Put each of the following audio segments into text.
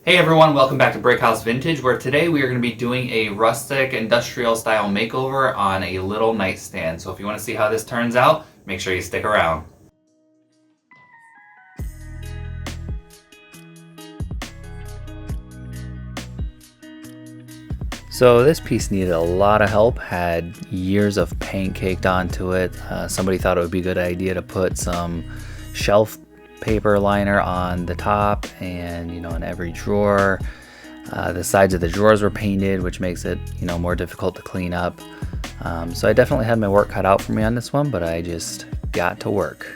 Hey everyone, welcome back to Brickhouse Vintage, where today we are going to be doing a rustic industrial style makeover on a little nightstand. So if you want to see how this turns out, make sure you stick around. So this piece needed a lot of help, had years of paint caked onto it. Somebody thought it would be a good idea to put some shelf paper liner on the top and in every drawer. The sides of the drawers were painted, which makes it more difficult to clean up. So I definitely had my work cut out for me on this one, but I just got to work.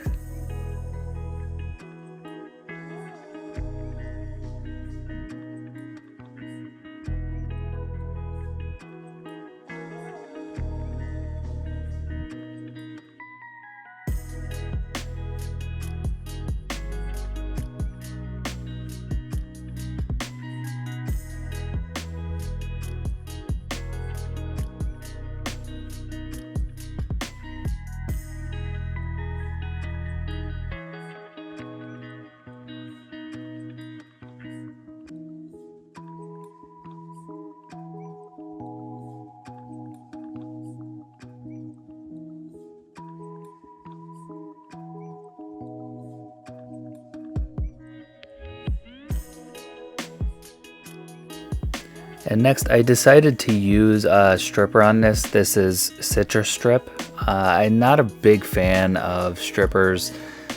And next I decided to use a stripper on this. This is citrus strip. I'm not a big fan of strippers.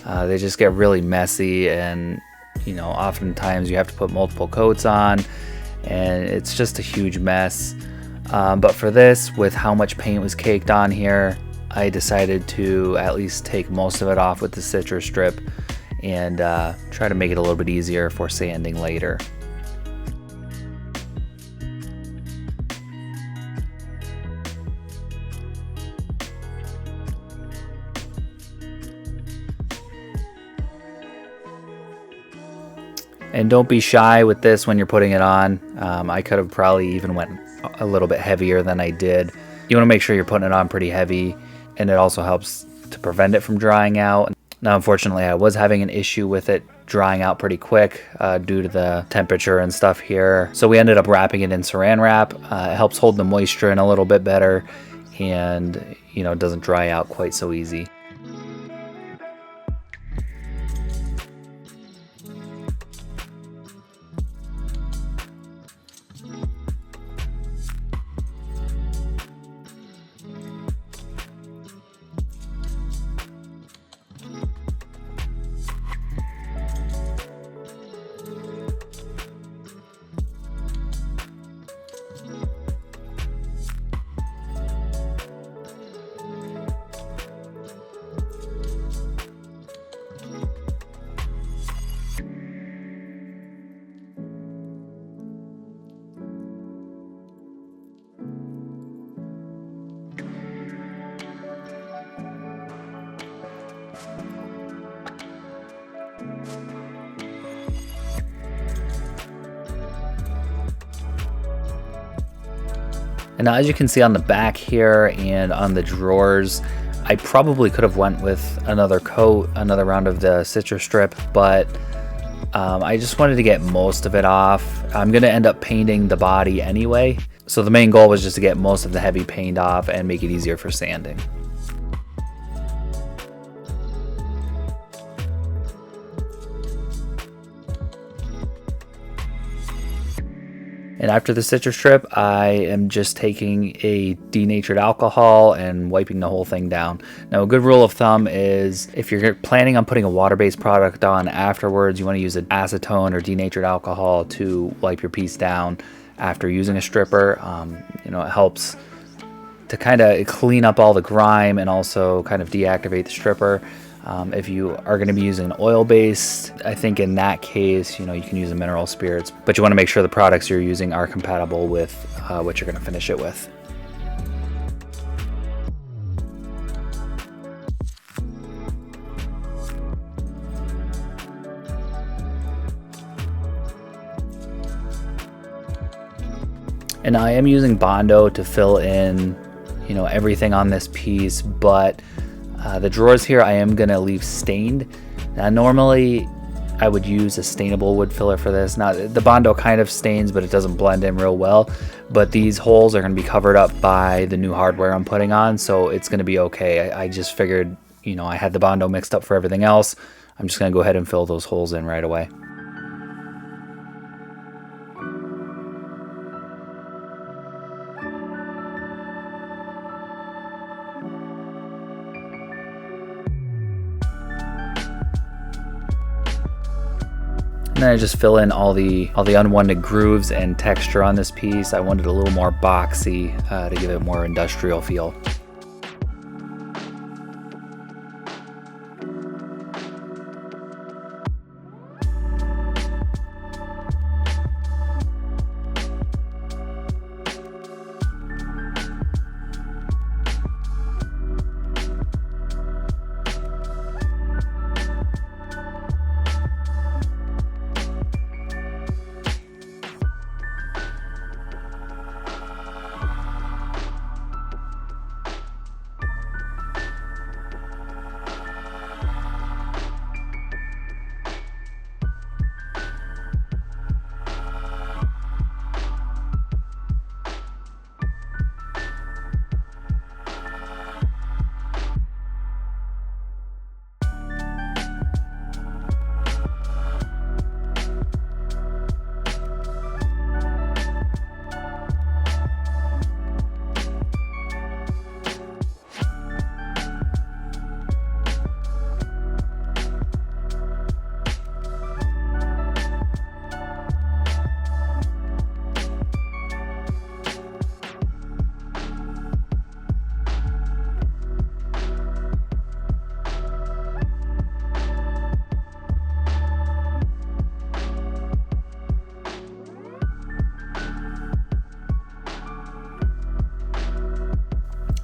They just get really messy, and oftentimes you have to put multiple coats on and it's just a huge mess. But for this, with how much paint was caked on here, I decided to at least take most of it off with the citrus strip and try to make it a little bit easier for sanding later. And don't be shy with this when you're putting it on. I could have probably even went a little bit heavier than I did. You want to make sure you're putting it on pretty heavy, and it also helps to prevent it from drying out. Now, unfortunately, I was having an issue with it drying out pretty quick due to the temperature and stuff here. So we ended up wrapping it in saran wrap. It helps hold the moisture in a little bit better, and it doesn't dry out quite so easy. And now, as you can see on the back here and on the drawers, I probably could have went with another coat, another round of the citrus strip, but I just wanted to get most of it off. I'm going to end up painting the body anyway, so the main goal was just to get most of the heavy paint off and make it easier for sanding. And after the citrus strip, I am just taking a denatured alcohol and wiping the whole thing down. Now, a good rule of thumb is if you're planning on putting a water-based product on afterwards, you want to use an acetone or denatured alcohol to wipe your piece down after using a stripper. It helps to kind of clean up all the grime and also kind of deactivate the stripper. If you are going to be using oil-based, I think in that case, you can use a mineral spirits, but you want to make sure the products you're using are compatible with what you're going to finish it with. And I am using Bondo to fill in, everything on this piece, but the drawers here I am gonna leave stained. Now normally I would use a stainable wood filler for this. Now, the Bondo kind of stains, but it doesn't blend in real well. But these holes are going to be covered up by the new hardware I'm putting on, so it's going to be okay. I just figured, you know, I had the Bondo mixed up for everything else. I'm just going to go ahead and fill those holes in right away. And then I just fill in all the unwanted grooves and texture on this piece. I wanted a little more boxy to give it a more industrial feel.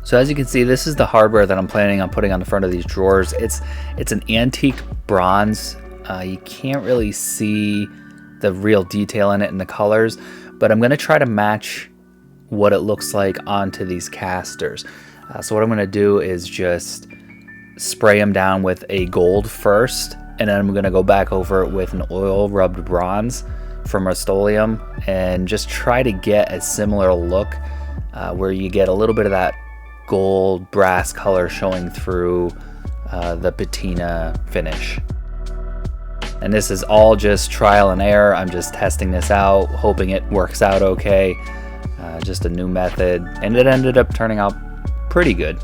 So as you can see, this is the hardware that I'm planning on putting on the front of these drawers. It's an antique bronze. You can't really see the real detail in it and the colors, but I'm going to try to match what it looks like onto these casters. So what I'm going to do is just spray them down with a gold first, and then I'm going to go back over it with an oil rubbed bronze from Rust-Oleum and just try to get a similar look where you get a little bit of that gold brass color showing through the patina finish. And this is all just trial and error. I'm just testing this out, hoping it works out okay. Just a new method, and it ended up turning out pretty good.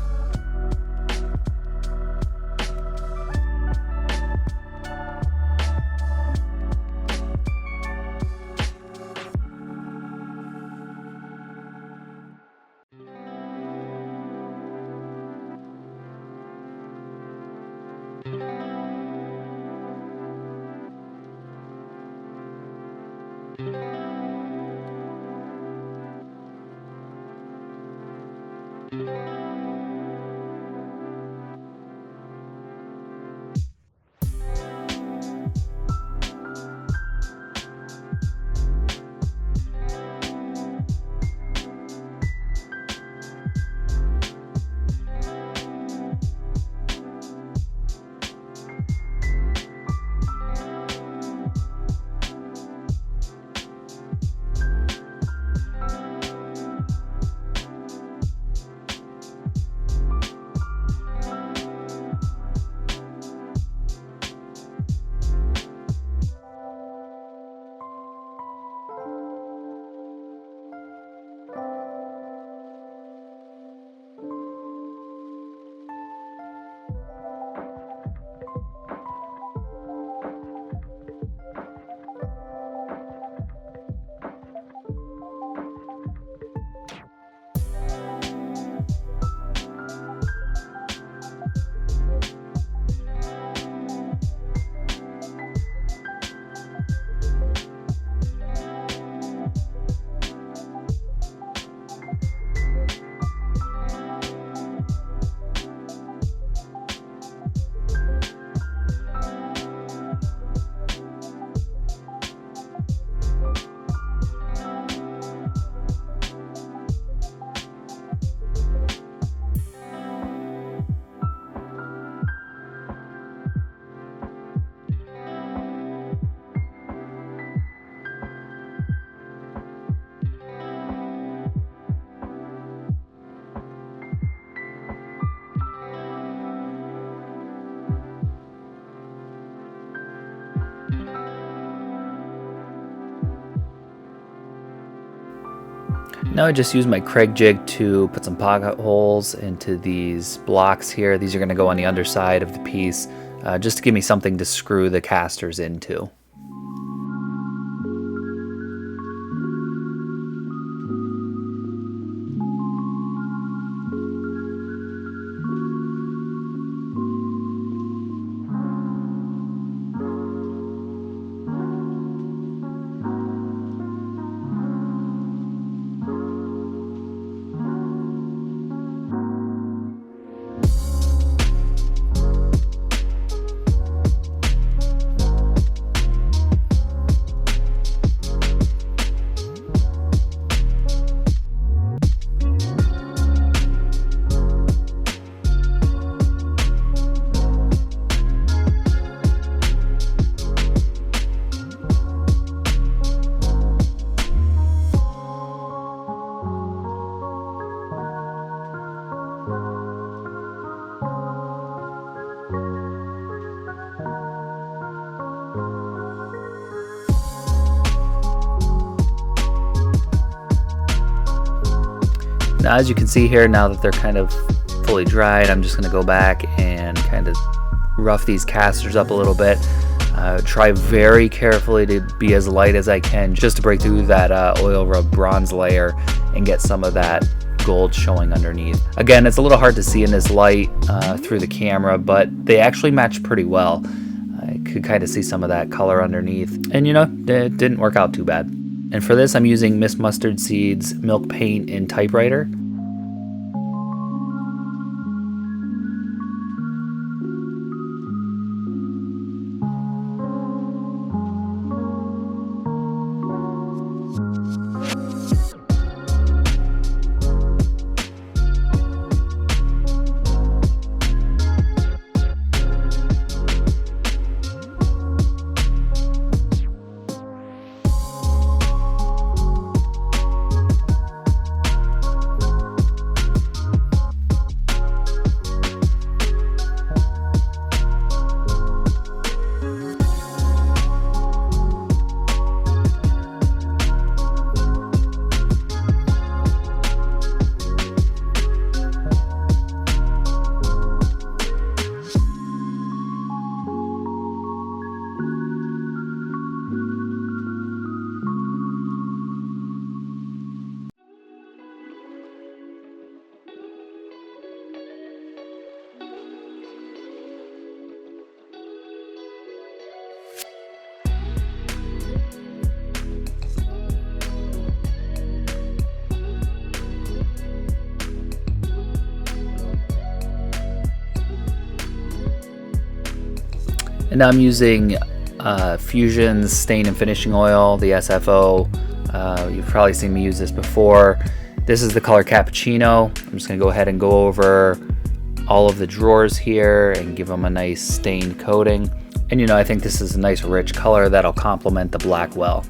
Now I just use my Craig jig to put some pocket holes into these blocks here. These are going to go on the underside of the piece, just to give me something to screw the casters into. Now, as you can see here, now that they're kind of fully dried, I'm just going to go back and kind of rough these casters up a little bit. Try very carefully to be as light as I can, just to break through that oil rub bronze layer and get some of that gold showing underneath. Again, it's a little hard to see in this light through the camera, but they actually match pretty well. I could kind of see some of that color underneath, and you know, it didn't work out too bad. And for this, I'm using Miss Mustard Seeds Milk Paint in Typewriter. And now I'm using Fusion's Stain and Finishing Oil, the SFO. You've probably seen me use this before. This is the color Cappuccino. I'm just going to go ahead and go over all of the drawers here and give them a nice stained coating. And you know, I think this is a nice rich color that'll complement the black well.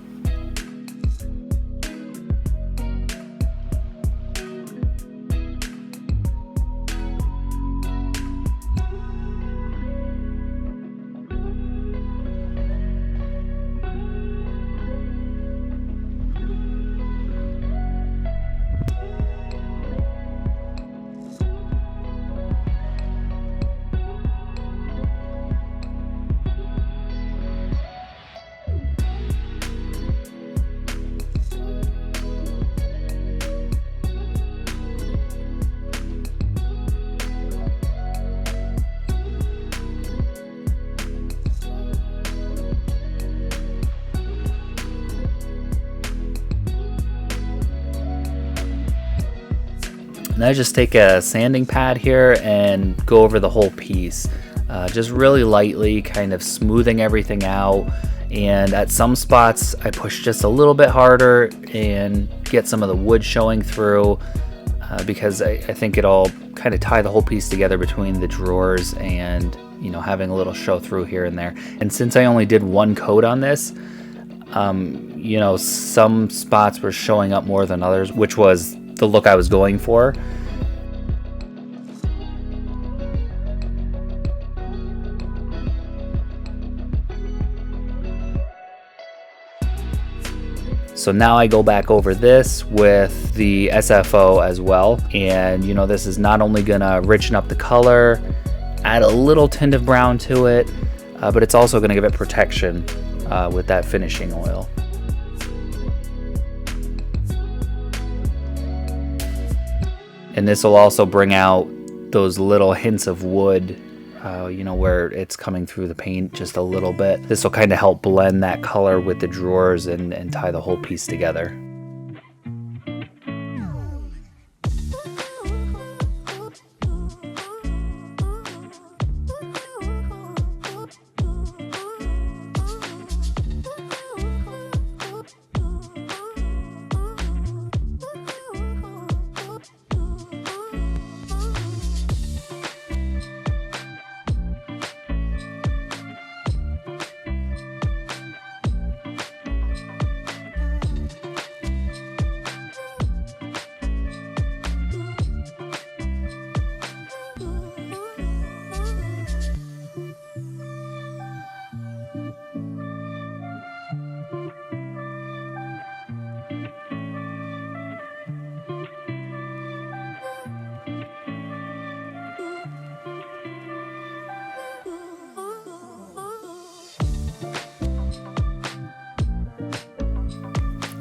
And I just take a sanding pad here and go over the whole piece, just really lightly, kind of smoothing everything out. And at some spots I push just a little bit harder and get some of the wood showing through, because I think it'll kind of tie the whole piece together between the drawers and, you know, having a little show through here and there. And since I only did one coat on this, you know, some spots were showing up more than others, which was the look I was going for. So now I go back over this with the SFO as well. And you know, this is not only gonna richen up the color, add a little tint of brown to it, but it's also gonna give it protection with that finishing oil. And this will also bring out those little hints of wood, you know, where it's coming through the paint just a little bit. This will kind of help blend that color with the drawers and tie the whole piece together.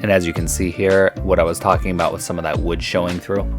And as you can see here, what I was talking about with some of that wood showing through.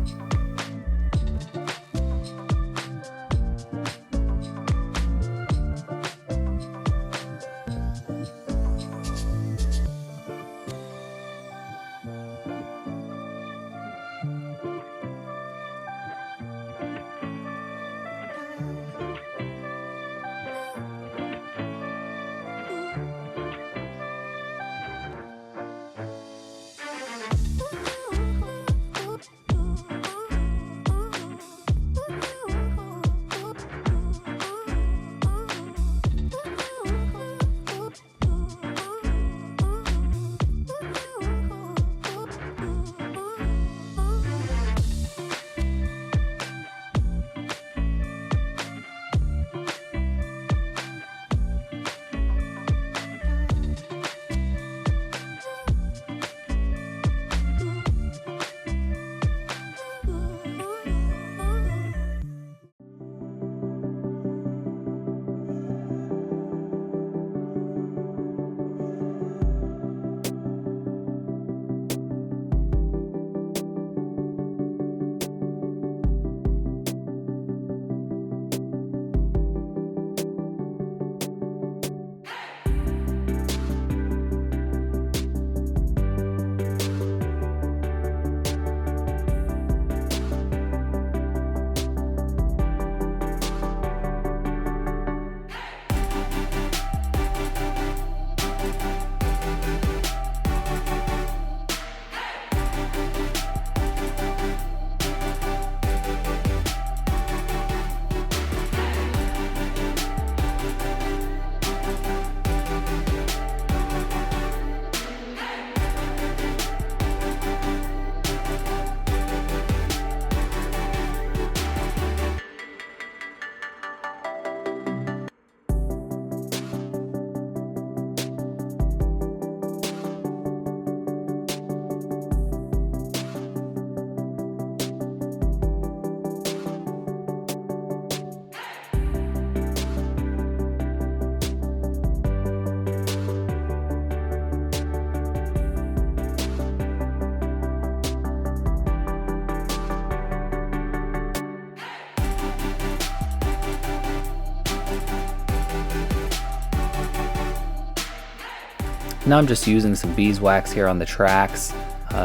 Now I'm just using some beeswax here on the tracks.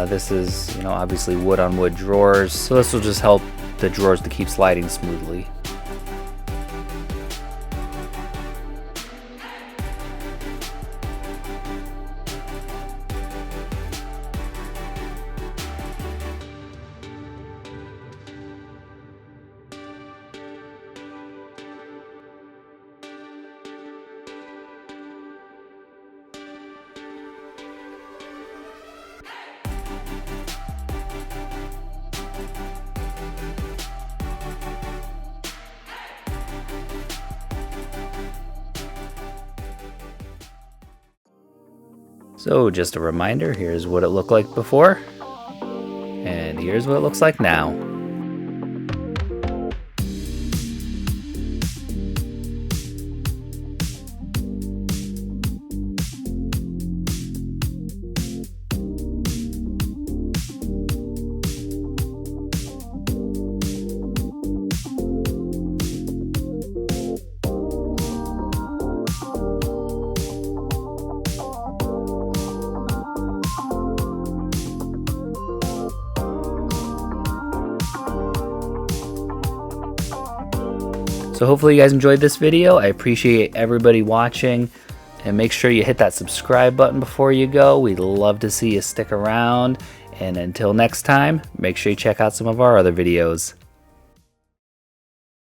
This is, you know, obviously wood on wood drawers, so this will just help the drawers to keep sliding smoothly. So just a reminder, here's what it looked like before, and here's what it looks like now. So hopefully you guys enjoyed this video. I appreciate everybody watching, and make sure you hit that subscribe button before you go. We'd love to see you stick around, and until next time, make sure you check out some of our other videos.